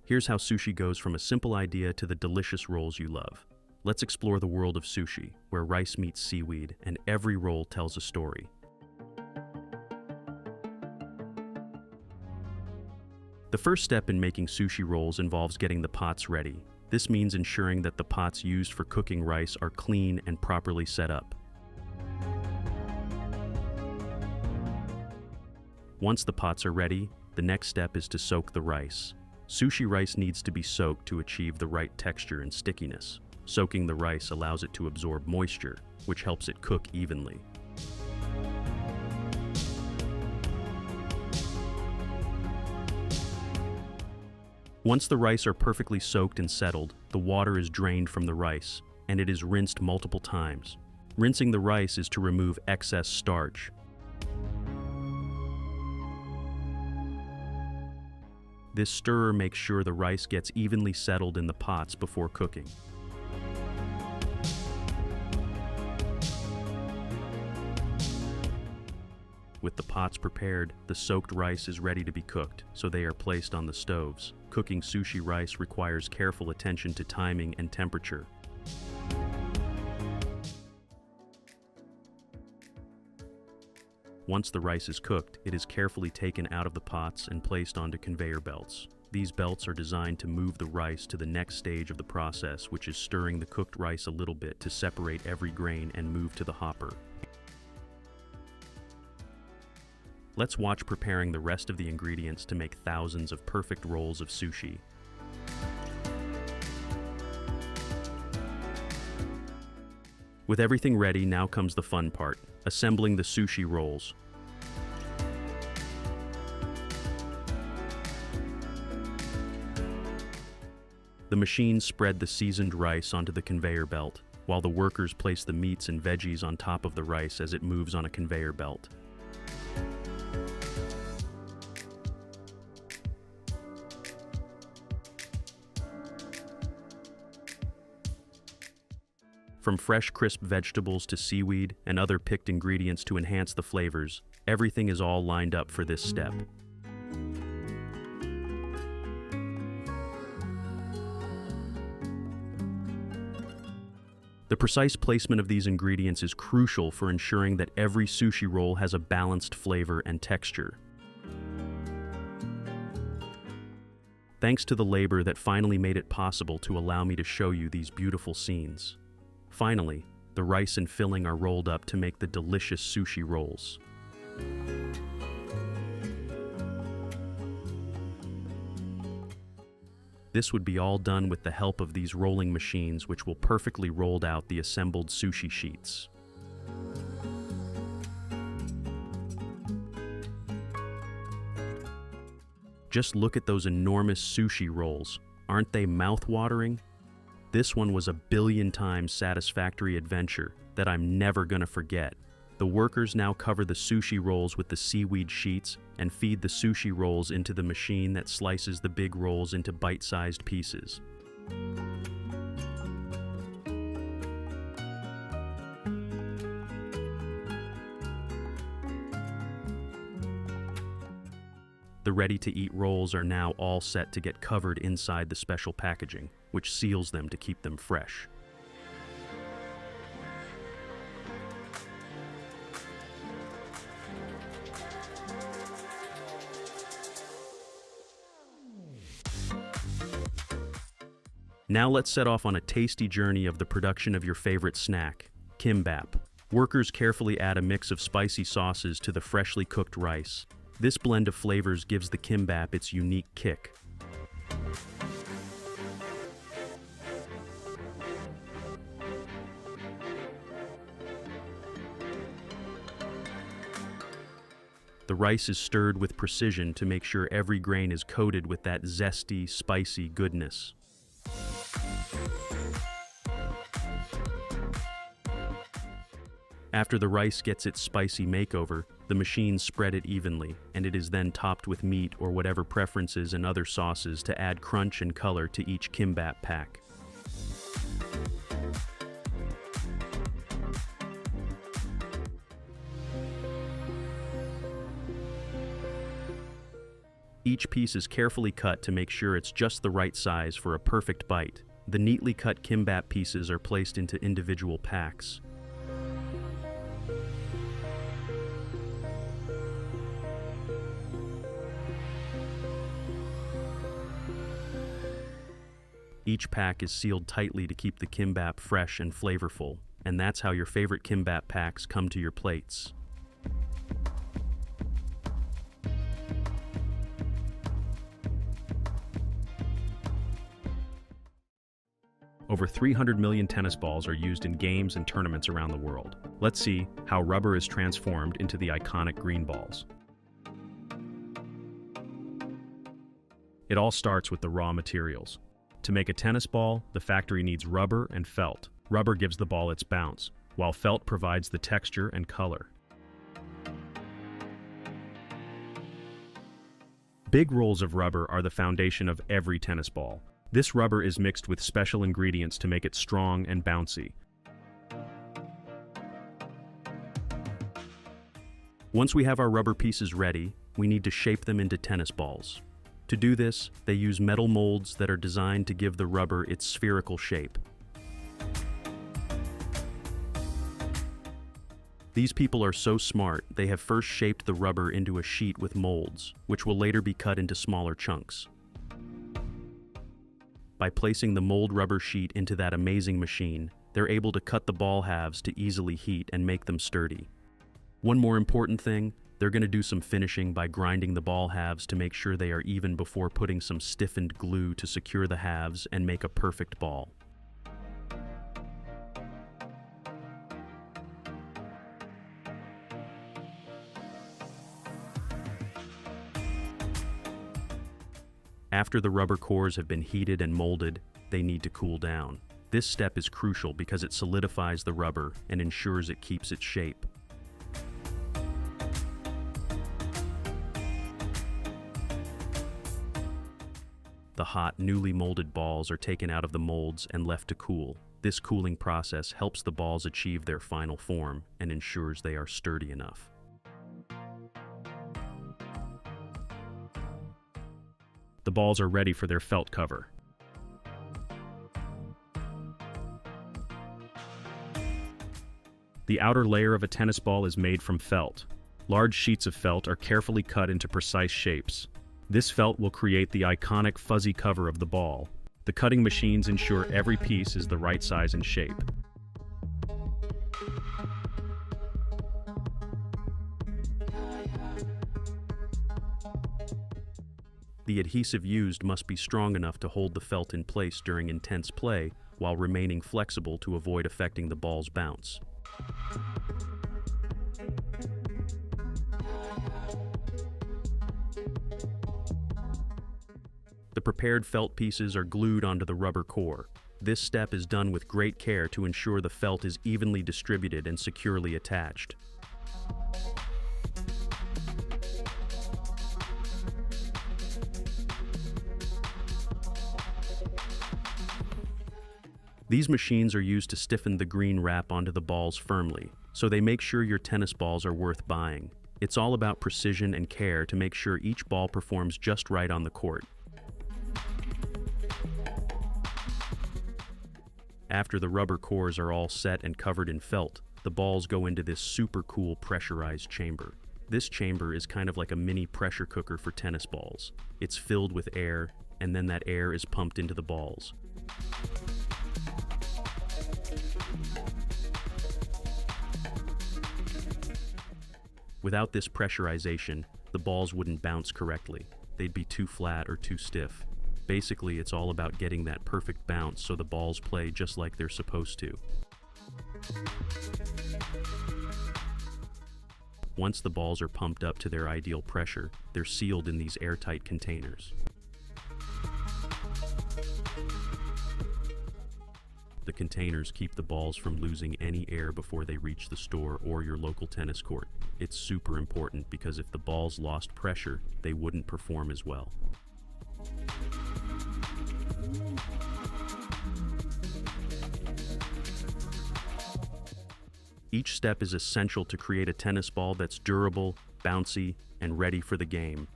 Here's how sushi goes from a simple idea to the delicious rolls you love. Let's explore the world of sushi, where rice meets seaweed and every roll tells a story. The first step in making sushi rolls involves getting the pots ready. This means ensuring that the pots used for cooking rice are clean and properly set up. Once the pots are ready, the next step is to soak the rice. Sushi rice needs to be soaked to achieve the right texture and stickiness. Soaking the rice allows it to absorb moisture, which helps it cook evenly. Once the rice are perfectly soaked and settled, the water is drained from the rice, and it is rinsed multiple times. Rinsing the rice is to remove excess starch. This stirrer makes sure the rice gets evenly settled in the pots before cooking. With the pots prepared, the soaked rice is ready to be cooked, so they are placed on the stoves. Cooking sushi rice requires careful attention to timing and temperature. Once the rice is cooked, it is carefully taken out of the pots and placed onto conveyor belts. These belts are designed to move the rice to the next stage of the process, which is stirring the cooked rice a little bit to separate every grain and move to the hopper. Let's watch preparing the rest of the ingredients to make thousands of perfect rolls of sushi. With everything ready, now comes the fun part, assembling the sushi rolls. The machines spread the seasoned rice onto the conveyor belt, while the workers place the meats and veggies on top of the rice as it moves on a conveyor belt. From fresh, crisp vegetables to seaweed and other picked ingredients to enhance the flavors, everything is all lined up for this step. The precise placement of these ingredients is crucial for ensuring that every sushi roll has a balanced flavor and texture. Thanks to the labor that finally made it possible to allow me to show you these beautiful scenes. Finally, the rice and filling are rolled up to make the delicious sushi rolls. This would be all done with the help of these rolling machines, which will perfectly roll out the assembled sushi sheets. Just look at those enormous sushi rolls. Aren't they mouth-watering? This one was a billion times satisfactory adventure that I'm never gonna forget. The workers now cover the sushi rolls with the seaweed sheets and feed the sushi rolls into the machine that slices the big rolls into bite-sized pieces. The ready-to-eat rolls are now all set to get covered inside the special packaging, which seals them to keep them fresh. Now let's set off on a tasty journey of the production of your favorite snack, kimbap. Workers carefully add a mix of spicy sauces to the freshly cooked rice. This blend of flavors gives the kimbap its unique kick. The rice is stirred with precision to make sure every grain is coated with that zesty, spicy goodness. After the rice gets its spicy makeover, the machines spread it evenly, and it is then topped with meat or whatever preferences and other sauces to add crunch and color to each kimbap pack. Each piece is carefully cut to make sure it's just the right size for a perfect bite. The neatly cut kimbap pieces are placed into individual packs. Each pack is sealed tightly to keep the kimbap fresh and flavorful, and that's how your favorite kimbap packs come to your plates. Over 300 million tennis balls are used in games and tournaments around the world. Let's see how rubber is transformed into the iconic green balls. It all starts with the raw materials. To make a tennis ball, the factory needs rubber and felt. Rubber gives the ball its bounce, while felt provides the texture and color. Big rolls of rubber are the foundation of every tennis ball. This rubber is mixed with special ingredients to make it strong and bouncy. Once we have our rubber pieces ready, we need to shape them into tennis balls. To do this, they use metal molds that are designed to give the rubber its spherical shape. These people are so smart, they have first shaped the rubber into a sheet with molds, which will later be cut into smaller chunks. By placing the mold rubber sheet into that amazing machine, they're able to cut the ball halves to easily heat and make them sturdy. One more important thing, they're going to do some finishing by grinding the ball halves to make sure they are even before putting some stiffened glue to secure the halves and make a perfect ball. After the rubber cores have been heated and molded, they need to cool down. This step is crucial because it solidifies the rubber and ensures it keeps its shape. The hot, newly molded balls are taken out of the molds and left to cool. This cooling process helps the balls achieve their final form and ensures they are sturdy enough. The balls are ready for their felt cover. The outer layer of a tennis ball is made from felt. Large sheets of felt are carefully cut into precise shapes. This felt will create the iconic fuzzy cover of the ball. The cutting machines ensure every piece is the right size and shape. The adhesive used must be strong enough to hold the felt in place during intense play while remaining flexible to avoid affecting the ball's bounce. The prepared felt pieces are glued onto the rubber core. This step is done with great care to ensure the felt is evenly distributed and securely attached. These machines are used to stiffen the green wrap onto the balls firmly, so they make sure your tennis balls are worth buying. It's all about precision and care to make sure each ball performs just right on the court. After the rubber cores are all set and covered in felt, the balls go into this super cool pressurized chamber. This chamber is kind of like a mini pressure cooker for tennis balls. It's filled with air, and then that air is pumped into the balls. Without this pressurization, the balls wouldn't bounce correctly. They'd be too flat or too stiff. Basically, it's all about getting that perfect bounce so the balls play just like they're supposed to. Once the balls are pumped up to their ideal pressure, they're sealed in these airtight containers. The containers keep the balls from losing any air before they reach the store or your local tennis court. It's super important because if the balls lost pressure, they wouldn't perform as well. Each step is essential to create a tennis ball that's durable, bouncy, and ready for the game.